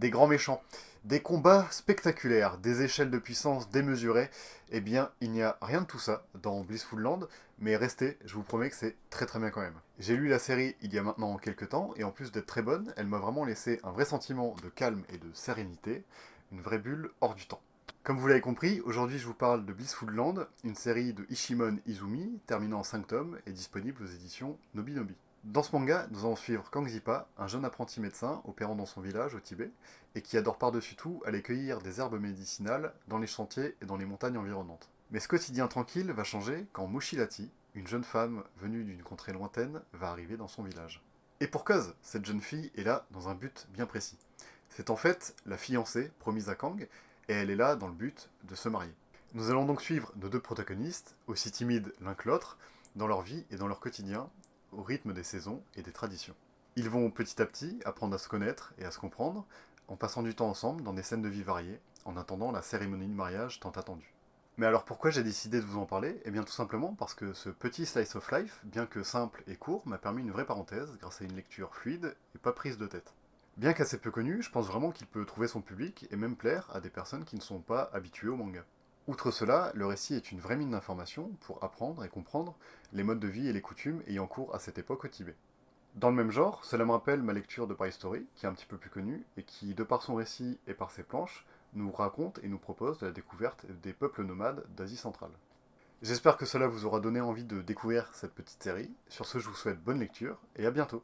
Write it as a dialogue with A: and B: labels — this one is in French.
A: des grands méchants, des combats spectaculaires, des échelles de puissance démesurées, eh bien, il n'y a rien de tout ça dans Blissful Land, mais restez, je vous promets que c'est très très bien quand même. J'ai lu la série il y a maintenant quelques temps, et en plus d'être très bonne, elle m'a vraiment laissé un vrai sentiment de calme et de sérénité, une vraie bulle hors du temps. Comme vous l'avez compris, aujourd'hui je vous parle de Blissful Land, une série de Ishimon Izumi, terminant en 5 tomes et disponible aux éditions Nobinobi. Dans ce manga, nous allons suivre Kang Zipa, un jeune apprenti médecin opérant dans son village au Tibet, et qui adore par-dessus tout aller cueillir des herbes médicinales dans les chantiers et dans les montagnes environnantes. Mais ce quotidien tranquille va changer quand Moshilati, une jeune femme venue d'une contrée lointaine, va arriver dans son village. Et pour cause, cette jeune fille est là dans un but bien précis. C'est en fait la fiancée promise à Kang, et elle est là dans le but de se marier. Nous allons donc suivre nos deux protagonistes, aussi timides l'un que l'autre, dans leur vie et dans leur quotidien, au rythme des saisons et des traditions. Ils vont petit à petit apprendre à se connaître et à se comprendre, en passant du temps ensemble dans des scènes de vie variées, en attendant la cérémonie de mariage tant attendue. Mais alors pourquoi j'ai décidé de vous en parler? Eh bien tout simplement parce que ce petit slice of life, bien que simple et court, m'a permis une vraie parenthèse grâce à une lecture fluide et pas prise de tête. Bien qu'assez peu connu, je pense vraiment qu'il peut trouver son public et même plaire à des personnes qui ne sont pas habituées au manga. Outre cela, le récit est une vraie mine d'informations pour apprendre et comprendre les modes de vie et les coutumes ayant cours à cette époque au Tibet. Dans le même genre, cela me rappelle ma lecture de Paris Story, qui est un petit peu plus connue, et qui, de par son récit et par ses planches, nous raconte et nous propose de la découverte des peuples nomades d'Asie centrale. J'espère que cela vous aura donné envie de découvrir cette petite série. Sur ce, je vous souhaite bonne lecture, et à bientôt.